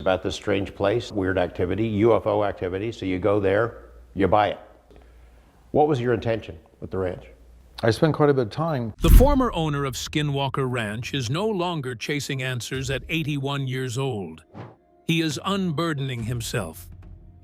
about this strange place, weird activity, UFO activity. So you go there, you buy it. What was your intention with the ranch? I spent quite a bit of time. The former owner of Skinwalker Ranch is no longer chasing answers at 81 years old. He is unburdening himself.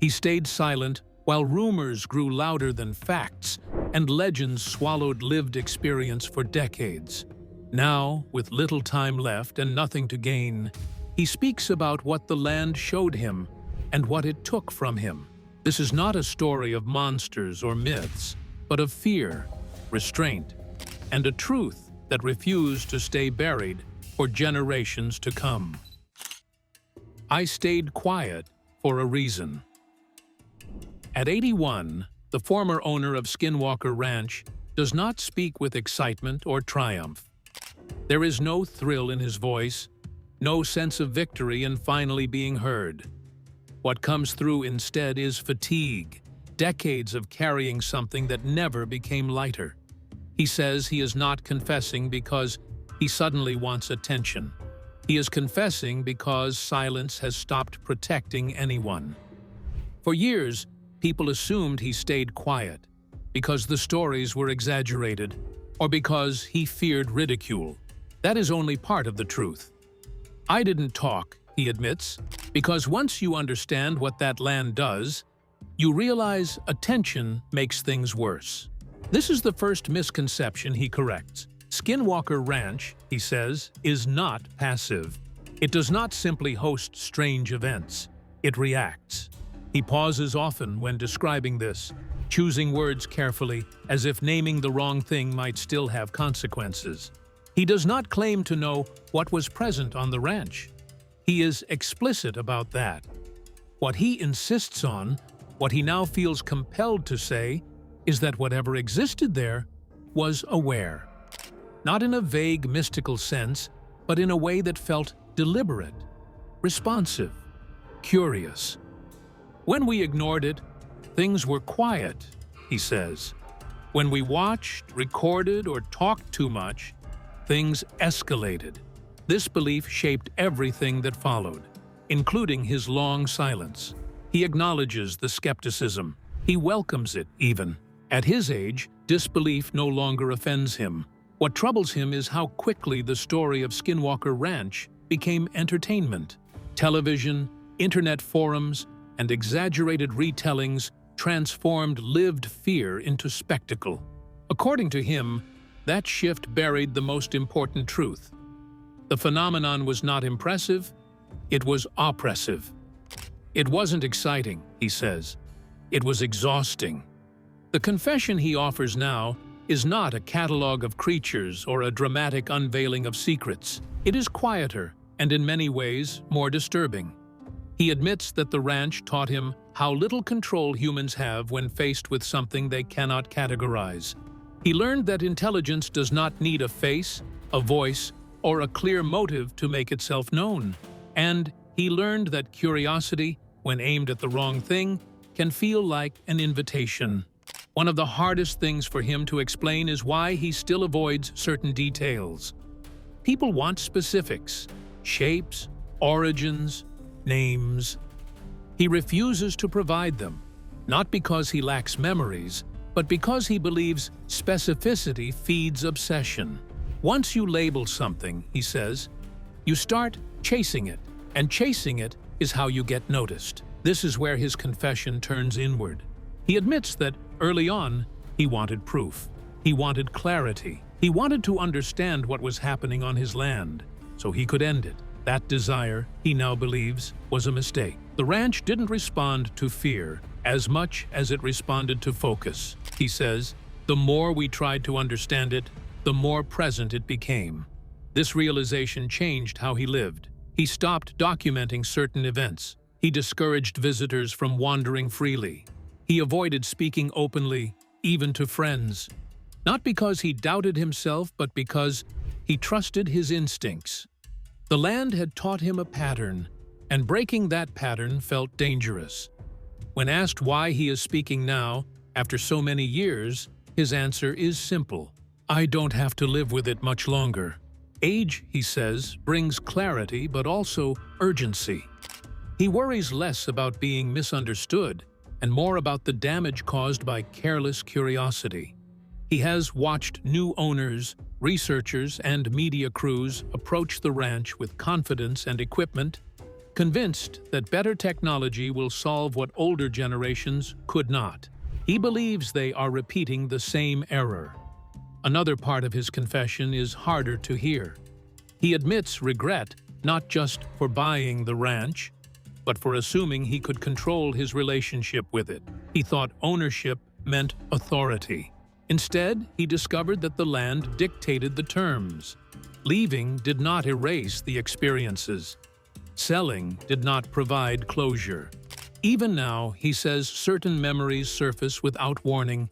He stayed silent while rumors grew louder than facts and legends swallowed lived experience for decades. Now, with little time left and nothing to gain, he speaks about what the land showed him and what it took from him. This is not a story of monsters or myths, but of fear, restraint, and a truth that refused to stay buried for generations to come. I stayed quiet for a reason. At 81, the former owner of Skinwalker Ranch does not speak with excitement or triumph. There is no thrill in his voice, no sense of victory in finally being heard. What comes through instead is fatigue, decades of carrying something that never became lighter. He says he is not confessing because he suddenly wants attention. He is confessing because silence has stopped protecting anyone. For years, people assumed he stayed quiet because the stories were exaggerated or because he feared ridicule. That is only part of the truth. I didn't talk, he admits, because once you understand what that land does, you realize attention makes things worse. This is the first misconception he corrects. Skinwalker Ranch, he says, is not passive. It does not simply host strange events. It reacts. He pauses often when describing this, choosing words carefully as if naming the wrong thing might still have consequences. He does not claim to know what was present on the ranch. He is explicit about that. What he insists on, what he now feels compelled to say, is that whatever existed there was aware. Not in a vague, mystical sense, but in a way that felt deliberate, responsive, curious. When we ignored it, things were quiet, he says. When we watched, recorded, or talked too much, things escalated. This belief shaped everything that followed, including his long silence. He acknowledges the skepticism. He welcomes it, even. At his age, disbelief no longer offends him. What troubles him is how quickly the story of Skinwalker Ranch became entertainment. Television, internet forums, and exaggerated retellings transformed lived fear into spectacle. According to him, that shift buried the most important truth. The phenomenon was not impressive, it was oppressive. It wasn't exciting, he says. It was exhausting. The confession he offers now is not a catalog of creatures or a dramatic unveiling of secrets. It is quieter and in many ways more disturbing. He admits that the ranch taught him how little control humans have when faced with something they cannot categorize. He learned that intelligence does not need a face, a voice, or a clear motive to make itself known. And he learned that curiosity, when aimed at the wrong thing, can feel like an invitation. One of the hardest things for him to explain is why he still avoids certain details. People want specifics, shapes, origins, names. He refuses to provide them, not because he lacks memories, but because he believes specificity feeds obsession. Once you label something, he says, you start chasing it, and chasing it is how you get noticed. This is where his confession turns inward. He admits that early on, he wanted proof. He wanted clarity. He wanted to understand what was happening on his land, so he could end it. That desire, he now believes, was a mistake. The ranch didn't respond to fear as much as it responded to focus. He says, the more we tried to understand it, the more present it became. This realization changed how he lived. He stopped documenting certain events. He discouraged visitors from wandering freely. He avoided speaking openly, even to friends. Not because he doubted himself, but because he trusted his instincts. The land had taught him a pattern, and breaking that pattern felt dangerous. When asked why he is speaking now, after so many years, his answer is simple. I don't have to live with it much longer. Age, he says, brings clarity but also urgency. He worries less about being misunderstood and more about the damage caused by careless curiosity. He has watched new owners, researchers, and media crews approach the ranch with confidence and equipment, convinced that better technology will solve what older generations could not. He believes they are repeating the same error. Another part of his confession is harder to hear. He admits regret not just for buying the ranch, but for assuming he could control his relationship with it. He thought ownership meant authority. Instead, he discovered that the land dictated the terms. Leaving did not erase the experiences. Selling did not provide closure. Even now, he says certain memories surface without warning,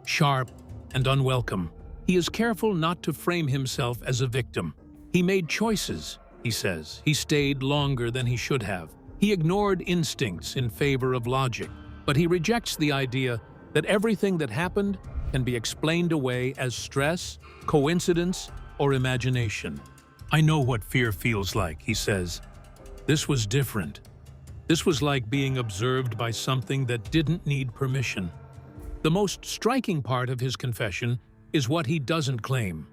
sharp and unwelcome. He is careful not to frame himself as a victim. He made choices, he says. He stayed longer than he should have. He ignored instincts in favor of logic, but he rejects the idea that everything that happened can be explained away as stress, coincidence, or imagination. I know what fear feels like, he says. This was different. This was like being observed by something that didn't need permission. The most striking part of his confession is what he doesn't claim.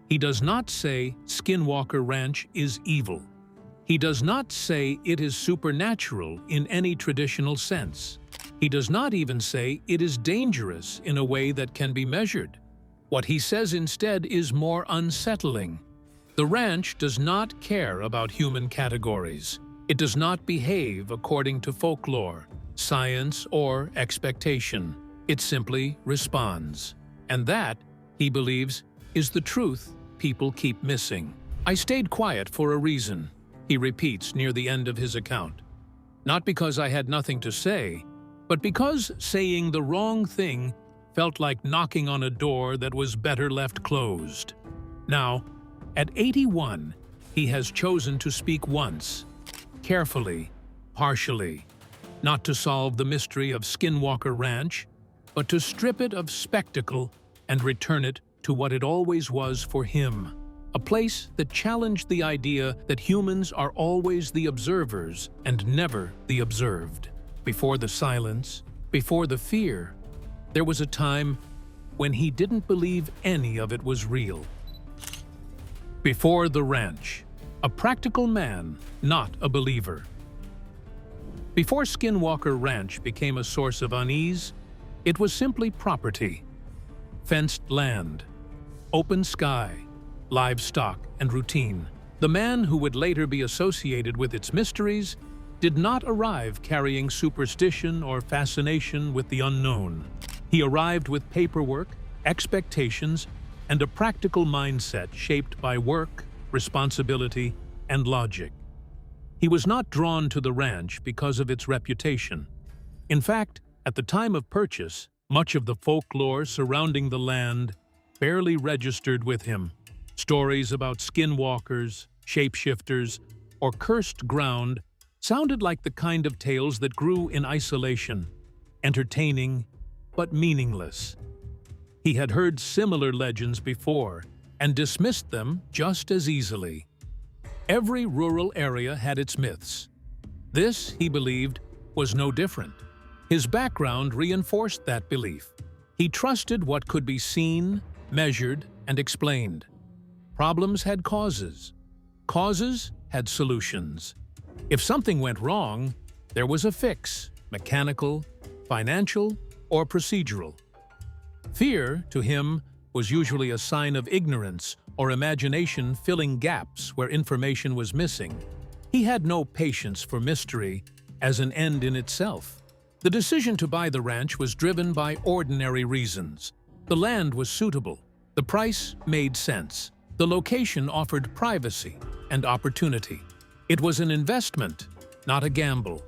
He does not say Skinwalker Ranch is evil. He does not say it is supernatural in any traditional sense. He does not even say it is dangerous in a way that can be measured. What he says instead is more unsettling. The ranch does not care about human categories. It does not behave according to folklore, science, or expectation. It simply responds. And that, he believes, is the truth people keep missing. I stayed quiet for a reason, he repeats near the end of his account. Not because I had nothing to say, but because saying the wrong thing felt like knocking on a door that was better left closed. Now, at 81, he has chosen to speak once, carefully, partially, not to solve the mystery of Skinwalker Ranch, but to strip it of spectacle and return it to what it always was for him. A place that challenged the idea that humans are always the observers and never the observed. Before the silence, before the fear, there was a time when he didn't believe any of it was real. Before the ranch, a practical man, not a believer. Before Skinwalker Ranch became a source of unease, it was simply property. Fenced land, open sky, livestock, and routine. The man who would later be associated with its mysteries did not arrive carrying superstition or fascination with the unknown. He arrived with paperwork, expectations, and a practical mindset shaped by work, responsibility, and logic. He was not drawn to the ranch because of its reputation. In fact, at the time of purchase, much of the folklore surrounding the land barely registered with him. Stories about skinwalkers, shapeshifters, or cursed ground sounded like the kind of tales that grew in isolation, entertaining but meaningless. He had heard similar legends before and dismissed them just as easily. Every rural area had its myths. This, he believed, was no different. His background reinforced that belief. He trusted what could be seen, measured, and explained. Problems had causes. Causes had solutions. If something went wrong, there was a fix, mechanical, financial, or procedural. Fear, to him, was usually a sign of ignorance or imagination filling gaps where information was missing. He had no patience for mystery as an end in itself. The decision to buy the ranch was driven by ordinary reasons. The land was suitable. The price made sense. The location offered privacy and opportunity. It was an investment, not a gamble.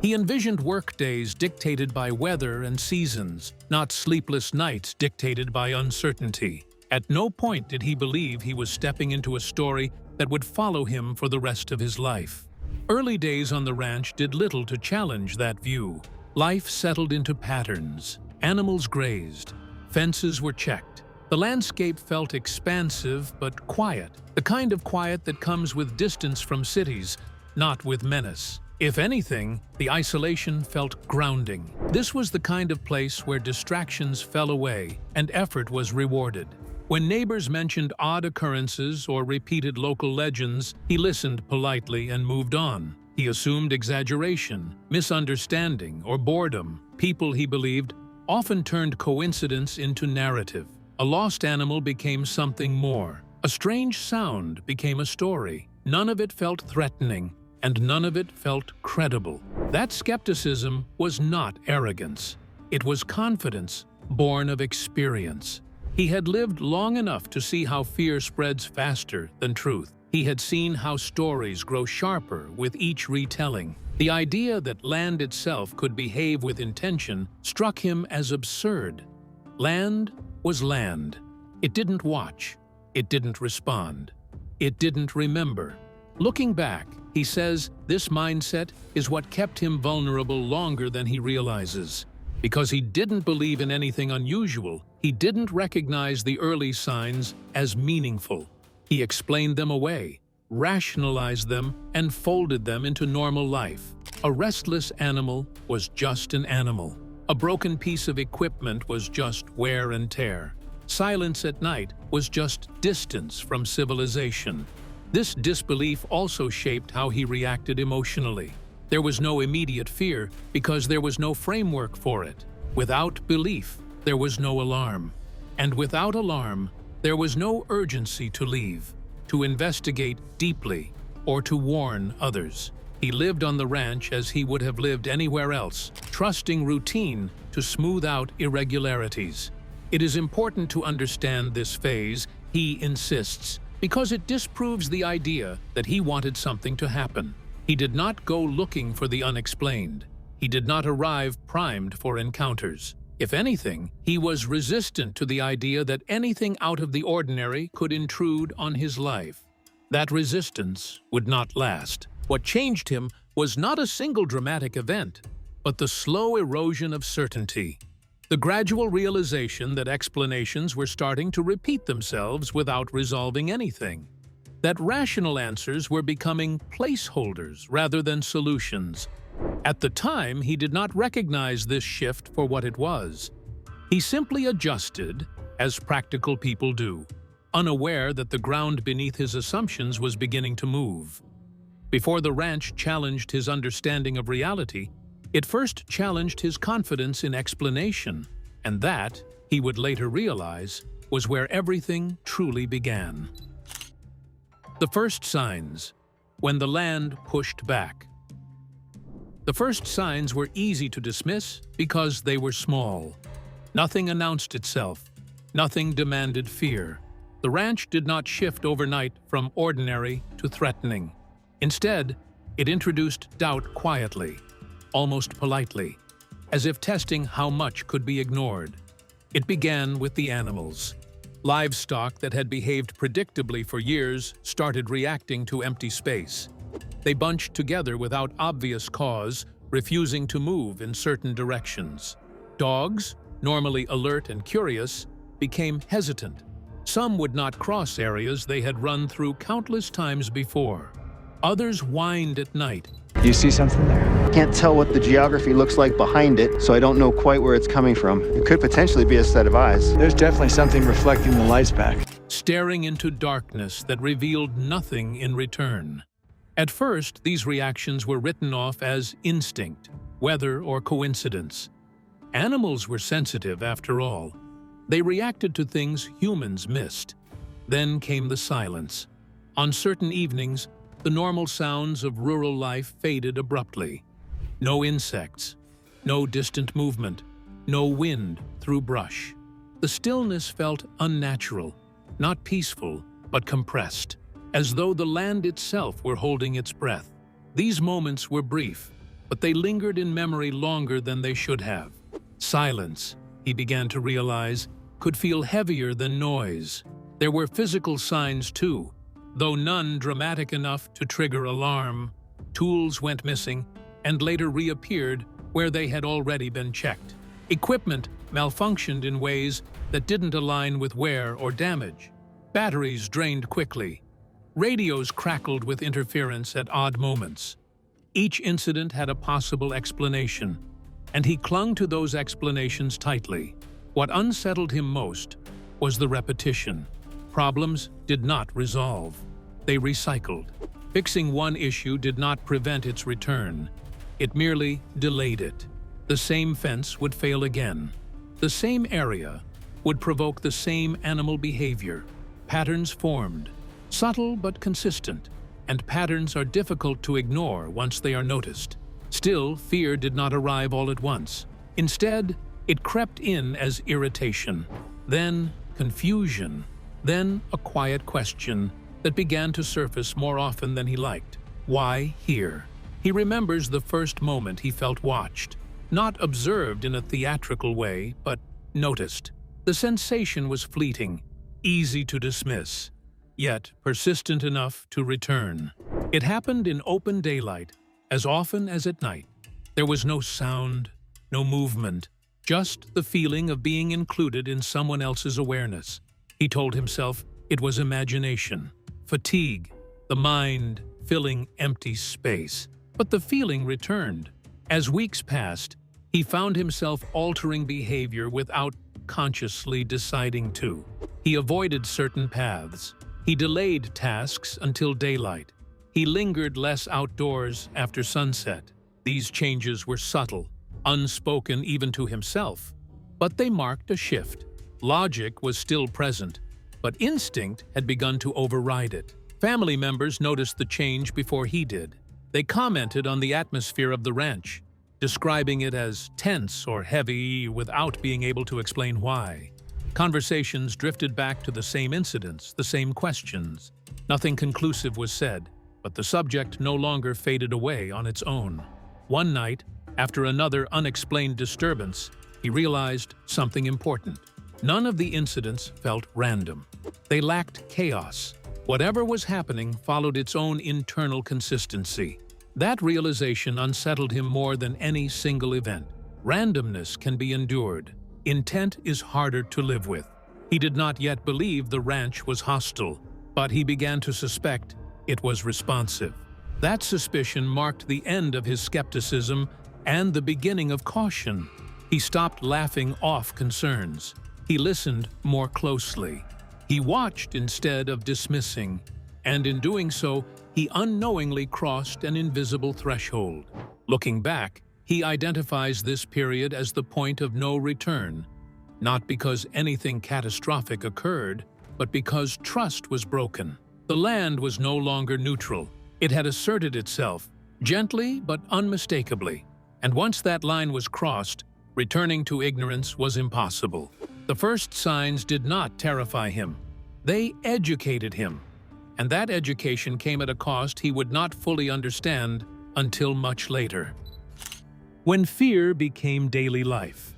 He envisioned workdays dictated by weather and seasons, not sleepless nights dictated by uncertainty. At no point did he believe he was stepping into a story that would follow him for the rest of his life. Early days on the ranch did little to challenge that view. Life settled into patterns. Animals grazed. Fences were checked. The landscape felt expansive but quiet, the kind of quiet that comes with distance from cities, not with menace. If anything, the isolation felt grounding. This was the kind of place where distractions fell away and effort was rewarded. When neighbors mentioned odd occurrences or repeated local legends, he listened politely and moved on. He assumed exaggeration, misunderstanding, or boredom. People, he believed, often turned coincidence into narrative. A lost animal became something more. A strange sound became a story. None of it felt threatening, and none of it felt credible. That skepticism was not arrogance. It was confidence, born of experience. He had lived long enough to see how fear spreads faster than truth. He had seen how stories grow sharper with each retelling. The idea that land itself could behave with intention struck him as absurd. Land was land. It didn't watch. It didn't respond. It didn't remember. Looking back, he says this mindset is what kept him vulnerable longer than he realizes. Because he didn't believe in anything unusual, he didn't recognize the early signs as meaningful. He explained them away, rationalized them, and folded them into normal life. A restless animal was just an animal. A broken piece of equipment was just wear and tear. Silence at night was just distance from civilization. This disbelief also shaped how he reacted emotionally. There was no immediate fear because there was no framework for it. Without belief, there was no alarm. And without alarm, there was no urgency to leave, to investigate deeply, or to warn others. He lived on the ranch as he would have lived anywhere else, trusting routine to smooth out irregularities. It is important to understand this phase, he insists, because it disproves the idea that he wanted something to happen. He did not go looking for the unexplained. He did not arrive primed for encounters. If anything, he was resistant to the idea that anything out of the ordinary could intrude on his life. That resistance would not last. What changed him was not a single dramatic event, but the slow erosion of certainty. The gradual realization that explanations were starting to repeat themselves without resolving anything. That rational answers were becoming placeholders rather than solutions. At the time, he did not recognize this shift for what it was. He simply adjusted, as practical people do, unaware that the ground beneath his assumptions was beginning to move. Before the ranch challenged his understanding of reality, it first challenged his confidence in explanation, and that, he would later realize, was where everything truly began. The first signs, when the land pushed back. The first signs were easy to dismiss because they were small. Nothing announced itself. Nothing demanded fear. The ranch did not shift overnight from ordinary to threatening. Instead, it introduced doubt quietly, almost politely, as if testing how much could be ignored. It began with the animals. Livestock that had behaved predictably for years started reacting to empty space. They bunched together without obvious cause, refusing to move in certain directions. Dogs, normally alert and curious, became hesitant. Some would not cross areas they had run through countless times before. Others whined at night. You see something there? Can't tell what the geography looks like behind it, so I don't know quite where it's coming from. It could potentially be a set of eyes. There's definitely something reflecting the lights back. Staring into darkness that revealed nothing in return. At first, these reactions were written off as instinct, weather, or coincidence. Animals were sensitive, after all. They reacted to things humans missed. Then came the silence. On certain evenings, the normal sounds of rural life faded abruptly. No insects, no distant movement, no wind through brush. The stillness felt unnatural, not peaceful, but compressed, as though the land itself were holding its breath. These moments were brief, but they lingered in memory longer than they should have. Silence, he began to realize, could feel heavier than noise. There were physical signs too, though none dramatic enough to trigger alarm. Tools went missing and later reappeared where they had already been checked. Equipment malfunctioned in ways that didn't align with wear or damage. Batteries drained quickly. Radios crackled with interference at odd moments. Each incident had a possible explanation, and he clung to those explanations tightly. What unsettled him most was the repetition. Problems did not resolve. They recycled. Fixing one issue did not prevent its return. It merely delayed it. The same fence would fail again. The same area would provoke the same animal behavior. Patterns formed, subtle but consistent, and patterns are difficult to ignore once they are noticed. Still, fear did not arrive all at once. Instead, it crept in as irritation, then confusion, then a quiet question that began to surface more often than he liked. Why here? He remembers the first moment he felt watched, not observed in a theatrical way, but noticed. The sensation was fleeting, easy to dismiss, yet persistent enough to return. It happened in open daylight, as often as at night. There was no sound, no movement, just the feeling of being included in someone else's awareness. He told himself it was imagination, fatigue, the mind filling empty space. But the feeling returned. As weeks passed, he found himself altering behavior without consciously deciding to. He avoided certain paths. He delayed tasks until daylight. He lingered less outdoors after sunset. These changes were subtle, unspoken even to himself, but they marked a shift. Logic was still present, but instinct had begun to override it. Family members noticed the change before he did. They commented on the atmosphere of the ranch, describing it as tense or heavy without being able to explain why. Conversations drifted back to the same incidents, the same questions. Nothing conclusive was said, but the subject no longer faded away on its own. One night, after another unexplained disturbance, he realized something important. None of the incidents felt random. They lacked chaos. Whatever was happening followed its own internal consistency. That realization unsettled him more than any single event. Randomness can be endured. Intent is harder to live with. He did not yet believe the ranch was hostile, but he began to suspect it was responsive. That suspicion marked the end of his skepticism and the beginning of caution. He stopped laughing off concerns. He listened more closely. He watched instead of dismissing, and in doing so, he unknowingly crossed an invisible threshold. Looking back, he identifies this period as the point of no return, not because anything catastrophic occurred, but because trust was broken. The land was no longer neutral. It had asserted itself, gently but unmistakably, and once that line was crossed, returning to ignorance was impossible. The first signs did not terrify him. They educated him, and that education came at a cost he would not fully understand until much later. When fear became daily life.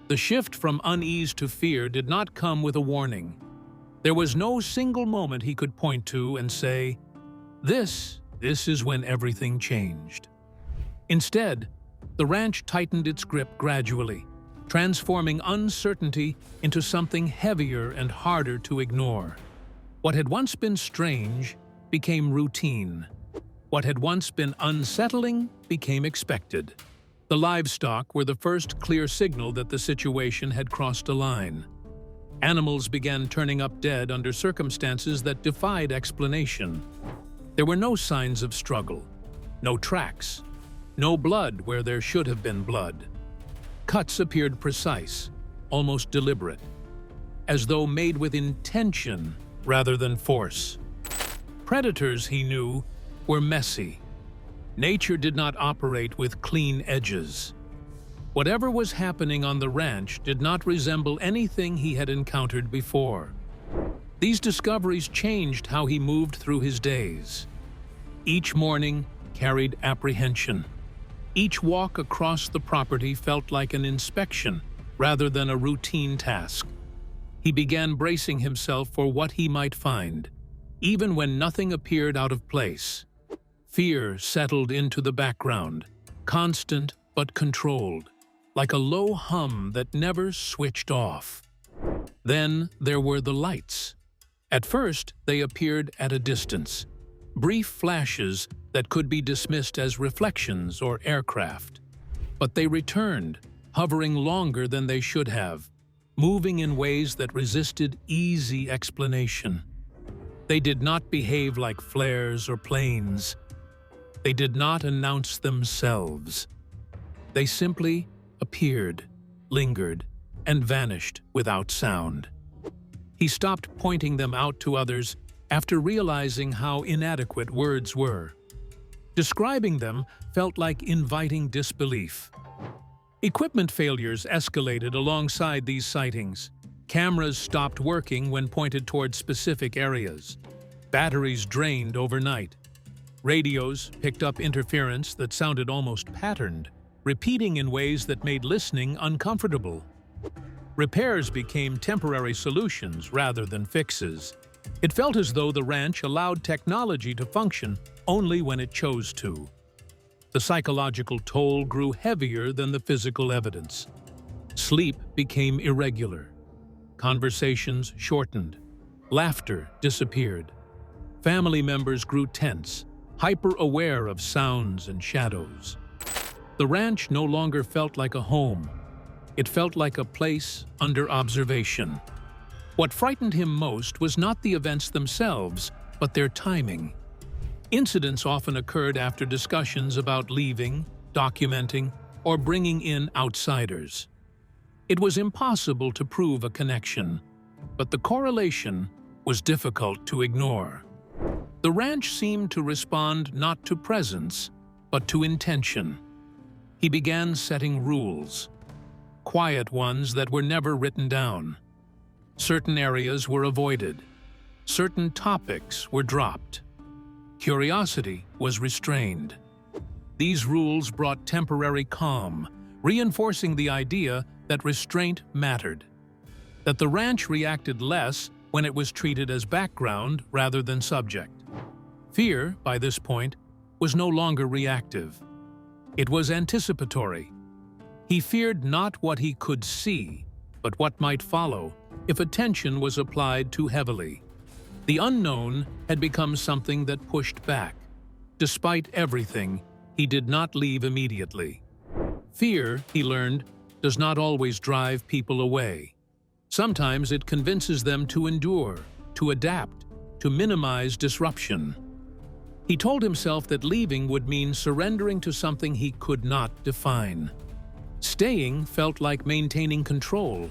The shift from unease to fear did not come with a warning. There was no single moment he could point to and say, This is when everything changed. Instead, the ranch tightened its grip gradually, transforming uncertainty into something heavier and harder to ignore. What had once been strange became routine. What had once been unsettling became expected. The livestock were the first clear signal that the situation had crossed a line. Animals began turning up dead under circumstances that defied explanation. There were no signs of struggle, no tracks, no blood where there should have been blood. Cuts appeared precise, almost deliberate, as though made with intention rather than force. Predators, he knew, were messy. Nature did not operate with clean edges. Whatever was happening on the ranch did not resemble anything he had encountered before. These discoveries changed how he moved through his days. Each morning carried apprehension. Each walk across the property felt like an inspection rather than a routine task. He began bracing himself for what he might find, even when nothing appeared out of place. Fear settled into the background, constant but controlled, like a low hum that never switched off. Then there were the lights. At first, they appeared at a distance, brief flashes that could be dismissed as reflections or aircraft. But they returned, hovering longer than they should have, moving in ways that resisted easy explanation. They did not behave like flares or planes. They did not announce themselves. They simply appeared, lingered, and vanished without sound. He stopped pointing them out to others after realizing how inadequate words were. Describing them felt like inviting disbelief. Equipment failures escalated alongside these sightings. Cameras stopped working when pointed toward specific areas. Batteries drained overnight. Radios picked up interference that sounded almost patterned, repeating in ways that made listening uncomfortable. Repairs became temporary solutions rather than fixes. It felt as though the ranch allowed technology to function only when it chose to. The psychological toll grew heavier than the physical evidence. Sleep became irregular. Conversations shortened. Laughter disappeared. Family members grew tense, hyper-aware of sounds and shadows. The ranch no longer felt like a home. It felt like a place under observation. What frightened him most was not the events themselves, but their timing. Incidents often occurred after discussions about leaving, documenting, or bringing in outsiders. It was impossible to prove a connection, but the correlation was difficult to ignore. The ranch seemed to respond not to presence, but to intention. He began setting rules, quiet ones that were never written down. Certain areas were avoided. Certain topics were dropped. Curiosity was restrained. These rules brought temporary calm, reinforcing the idea that restraint mattered. That the ranch reacted less when it was treated as background rather than subject. Fear, by this point, was no longer reactive. It was anticipatory. He feared not what he could see, but what might follow if attention was applied too heavily. The unknown had become something that pushed back. Despite everything, he did not leave immediately. Fear, he learned, does not always drive people away. Sometimes it convinces them to endure, to adapt, to minimize disruption. He told himself that leaving would mean surrendering to something he could not define. Staying felt like maintaining control,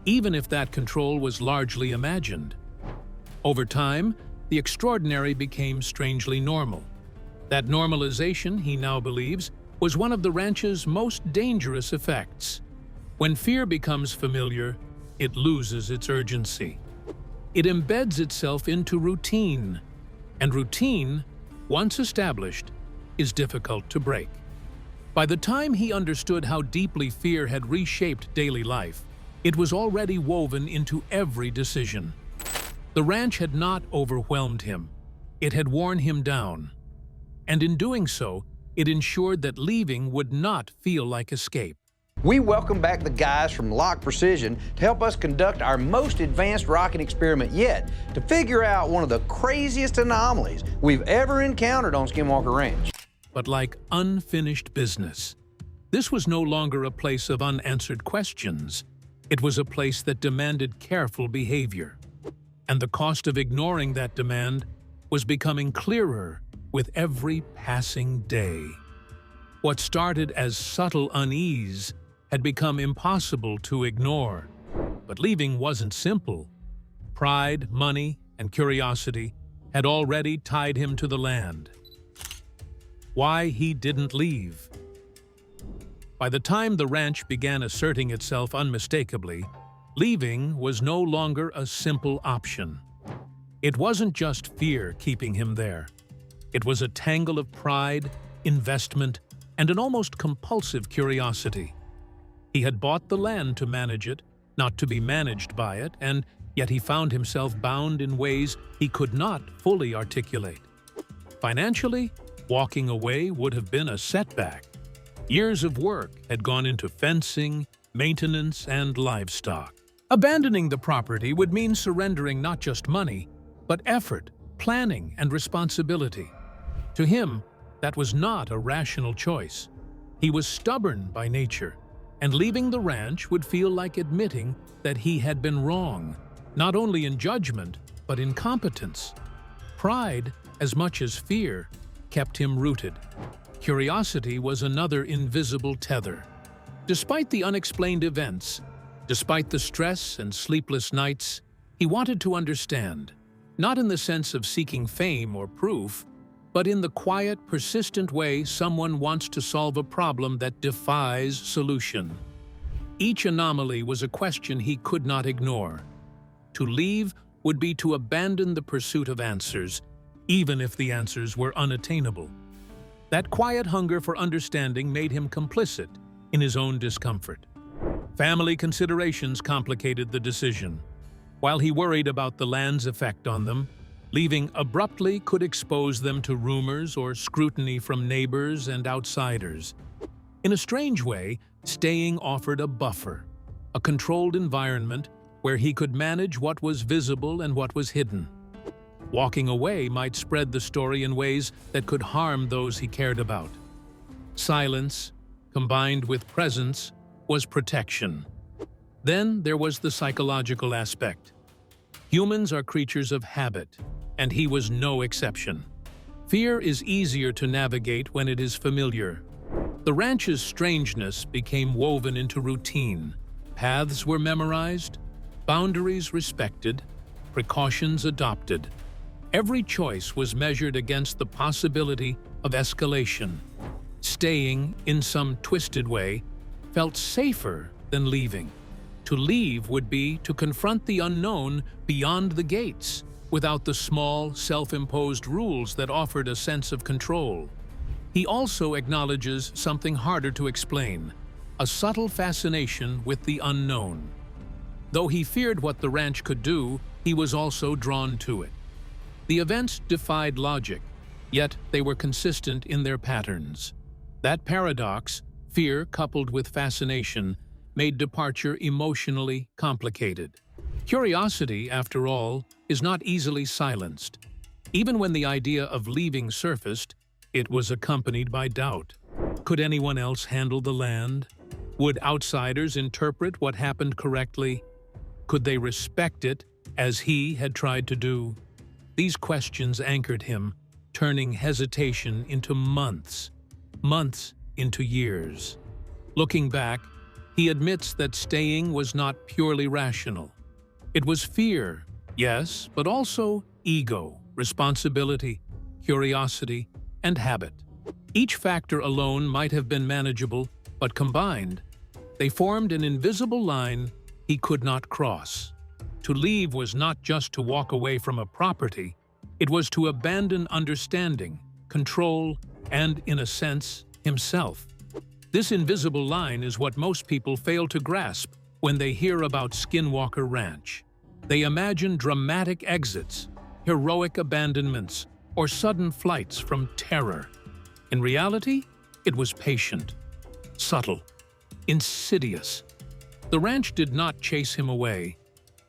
even if that control was largely imagined. Over time, the extraordinary became strangely normal. That normalization, he now believes, was one of the ranch's most dangerous effects. When fear becomes familiar, it loses its urgency. It embeds itself into routine, and routine, once established, is difficult to break. By the time he understood how deeply fear had reshaped daily life, it was already woven into every decision. The ranch had not overwhelmed him. It had worn him down. And in doing so, it ensured that leaving would not feel like escape. We welcome back the guys from Lock Precision to help us conduct our most advanced rocket experiment yet to figure out one of the craziest anomalies we've ever encountered on Skinwalker Ranch. But like unfinished business, this was no longer a place of unanswered questions. It was a place that demanded careful behavior. And the cost of ignoring that demand was becoming clearer with every passing day. What started as subtle unease had become impossible to ignore. But leaving wasn't simple. Pride, money, and curiosity had already tied him to the land. Why he didn't leave? By the time the ranch began asserting itself unmistakably, leaving was no longer a simple option. It wasn't just fear keeping him there. It was a tangle of pride, investment, and an almost compulsive curiosity. He had bought the land to manage it, not to be managed by it, and yet he found himself bound in ways he could not fully articulate. Financially, walking away would have been a setback. Years of work had gone into fencing, maintenance, and livestock. Abandoning the property would mean surrendering not just money, but effort, planning and responsibility. To him, that was not a rational choice. He was stubborn by nature, and leaving the ranch would feel like admitting that he had been wrong, not only in judgment, but in competence. Pride, as much as fear, kept him rooted. Curiosity was another invisible tether. Despite the unexplained events, despite the stress and sleepless nights, he wanted to understand, not in the sense of seeking fame or proof, but in the quiet, persistent way someone wants to solve a problem that defies solution. Each anomaly was a question he could not ignore. To leave would be to abandon the pursuit of answers, even if the answers were unattainable. That quiet hunger for understanding made him complicit in his own discomfort. Family considerations complicated the decision. While he worried about the land's effect on them, leaving abruptly could expose them to rumors or scrutiny from neighbors and outsiders. In a strange way, staying offered a buffer, a controlled environment where he could manage what was visible and what was hidden. Walking away might spread the story in ways that could harm those he cared about. Silence, combined with presence, was protection. Then there was the psychological aspect. Humans are creatures of habit, and he was no exception. Fear is easier to navigate when it is familiar. The ranch's strangeness became woven into routine. Paths were memorized, boundaries respected, precautions adopted. Every choice was measured against the possibility of escalation. Staying, in some twisted way, felt safer than leaving. To leave would be to confront the unknown beyond the gates, without the small, self-imposed rules that offered a sense of control. He also acknowledges something harder to explain, a subtle fascination with the unknown. Though he feared what the ranch could do, he was also drawn to it. The events defied logic, yet they were consistent in their patterns. That paradox, fear coupled with fascination, made departure emotionally complicated. Curiosity, after all, is not easily silenced. Even when the idea of leaving surfaced, it was accompanied by doubt. Could anyone else handle the land? Would outsiders interpret what happened correctly? Could they respect it as he had tried to do? These questions anchored him, turning hesitation into months, months into years. Looking back, he admits that staying was not purely rational. It was fear, yes, but also ego, responsibility, curiosity, and habit. Each factor alone might have been manageable, but combined, they formed an invisible line he could not cross. To leave was not just to walk away from a property, it was to abandon understanding, control, and, in a sense, himself. This invisible line is what most people fail to grasp when they hear about Skinwalker Ranch. They imagine dramatic exits, heroic abandonments, or sudden flights from terror. In reality, it was patient, subtle, insidious. The ranch did not chase him away.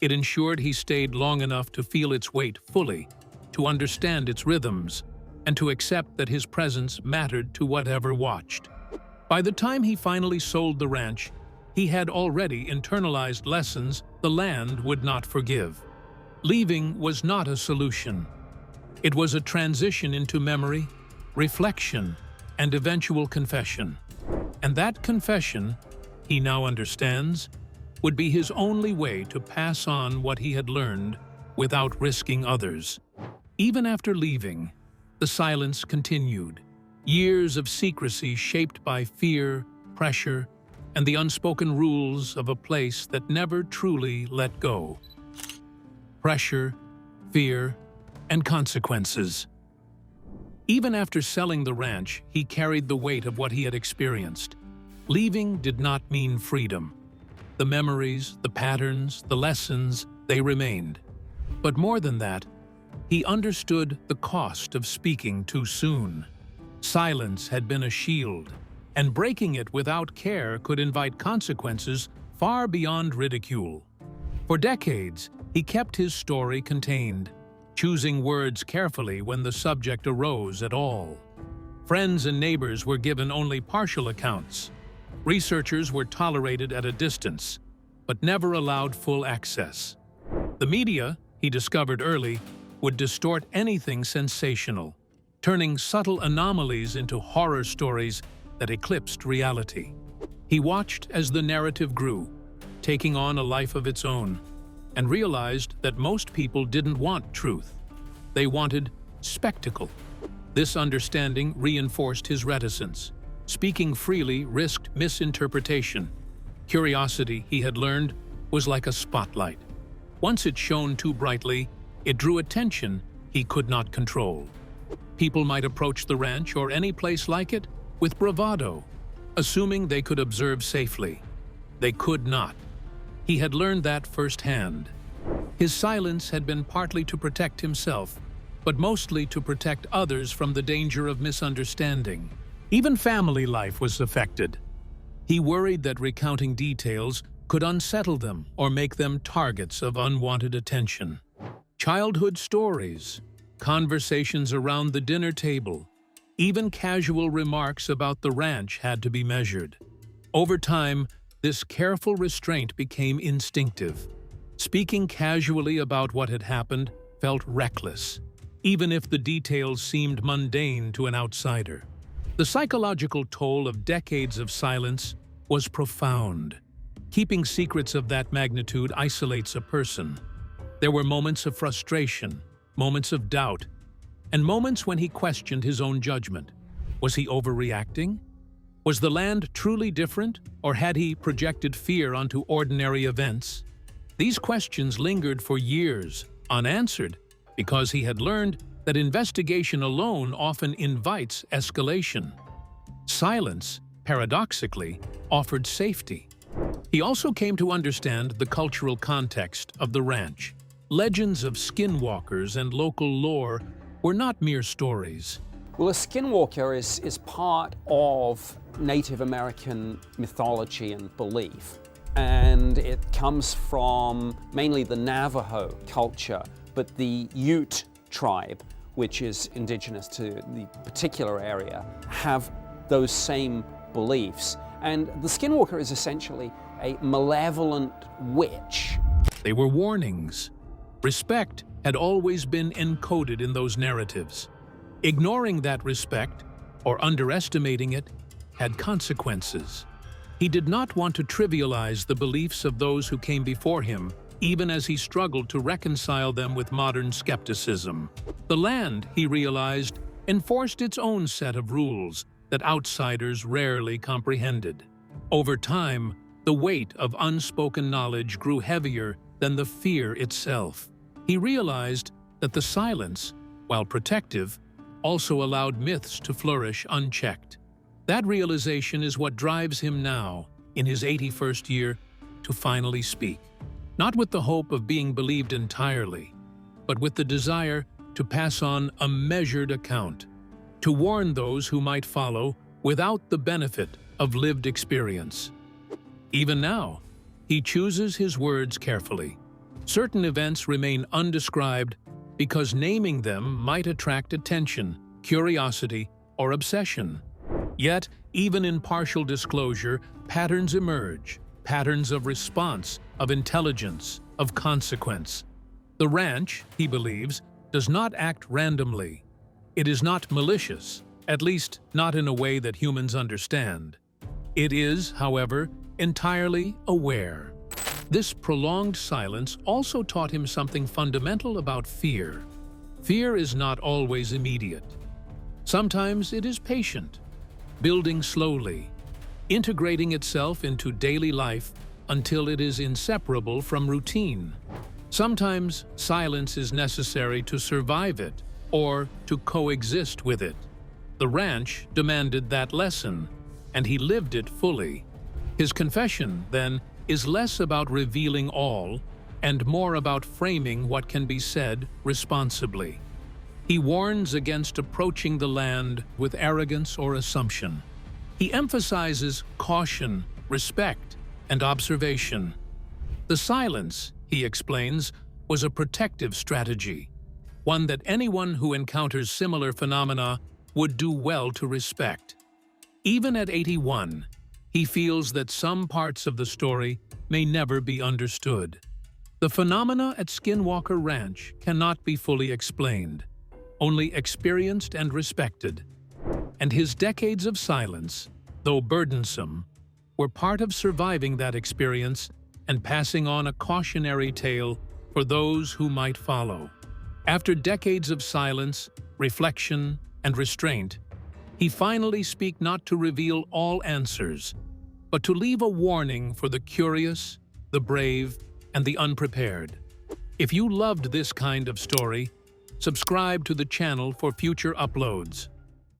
It ensured he stayed long enough to feel its weight fully, to understand its rhythms, and to accept that his presence mattered to whatever watched. By the time he finally sold the ranch, he had already internalized lessons the land would not forgive. Leaving was not a solution. It was a transition into memory, reflection, and eventual confession. And that confession, he now understands, would be his only way to pass on what he had learned without risking others. Even after leaving, the silence continued. Years of secrecy shaped by fear, pressure, and the unspoken rules of a place that never truly let go. Pressure, fear, and consequences. Even after selling the ranch, he carried the weight of what he had experienced. Leaving did not mean freedom. The memories, the patterns, the lessons, they remained. But more than that, he understood the cost of speaking too soon. Silence had been a shield, and breaking it without care could invite consequences far beyond ridicule. For decades, he kept his story contained, choosing words carefully when the subject arose at all. Friends and neighbors were given only partial accounts. Researchers were tolerated at a distance, but never allowed full access. The media, he discovered early, would distort anything sensational, turning subtle anomalies into horror stories that eclipsed reality. He watched as the narrative grew, taking on a life of its own, and realized that most people didn't want truth. They wanted spectacle. This understanding reinforced his reticence. Speaking freely risked misinterpretation. Curiosity, he had learned, was like a spotlight. Once it shone too brightly, it drew attention he could not control. People might approach the ranch or any place like it with bravado, assuming they could observe safely. They could not. He had learned that firsthand. His silence had been partly to protect himself, but mostly to protect others from the danger of misunderstanding. Even family life was affected. He worried that recounting details could unsettle them or make them targets of unwanted attention. Childhood stories, conversations around the dinner table, even casual remarks about the ranch had to be measured. Over time, this careful restraint became instinctive. Speaking casually about what had happened felt reckless, even if the details seemed mundane to an outsider. The psychological toll of decades of silence was profound. Keeping secrets of that magnitude isolates a person. There were moments of frustration, moments of doubt, and moments when he questioned his own judgment. Was he overreacting? Was the land truly different, or had he projected fear onto ordinary events? These questions lingered for years, unanswered, because he had learned that investigation alone often invites escalation. Silence, paradoxically, offered safety. He also came to understand the cultural context of the ranch. Legends of skinwalkers and local lore were not mere stories. Well, a skinwalker is part of Native American mythology and belief, and it comes from mainly the Navajo culture, but the Ute tribe, which is indigenous to the particular area, have those same beliefs. And the skinwalker is essentially a malevolent witch. They were warnings. Respect had always been encoded in those narratives. Ignoring that respect, or underestimating it, had consequences. He did not want to trivialize the beliefs of those who came before him, even as he struggled to reconcile them with modern skepticism. The land, he realized, enforced its own set of rules that outsiders rarely comprehended. Over time, the weight of unspoken knowledge grew heavier than the fear itself. He realized that the silence, while protective, also allowed myths to flourish unchecked. That realization is what drives him now, in his 81st year, to finally speak. Not with the hope of being believed entirely, but with the desire to pass on a measured account, to warn those who might follow without the benefit of lived experience. Even now, he chooses his words carefully. Certain events remain undescribed because naming them might attract attention, curiosity, or obsession. Yet, even in partial disclosure, patterns emerge, patterns of response, of intelligence, of consequence. The ranch, he believes, does not act randomly. It is not malicious, at least not in a way that humans understand. It is, however, entirely aware. This prolonged silence also taught him something fundamental about fear. Fear is not always immediate. Sometimes it is patient, building slowly, integrating itself into daily life until it is inseparable from routine. Sometimes silence is necessary to survive it or to coexist with it. The ranch demanded that lesson, and he lived it fully. His confession, then, is less about revealing all and more about framing what can be said responsibly. He warns against approaching the land with arrogance or assumption. He emphasizes caution, respect, and observation. The silence, he explains, was a protective strategy. one that anyone who encounters similar phenomena would do well to respect. Even at 81, he feels that some parts of the story may never be understood. The phenomena at Skinwalker Ranch cannot be fully explained, only experienced and respected. And his decades of silence, though burdensome, were part of surviving that experience and passing on a cautionary tale for those who might follow. After decades of silence, reflection, and restraint, he finally speaks not to reveal all answers, but to leave a warning for the curious, the brave, and the unprepared. If you loved this kind of story, subscribe to the channel for future uploads.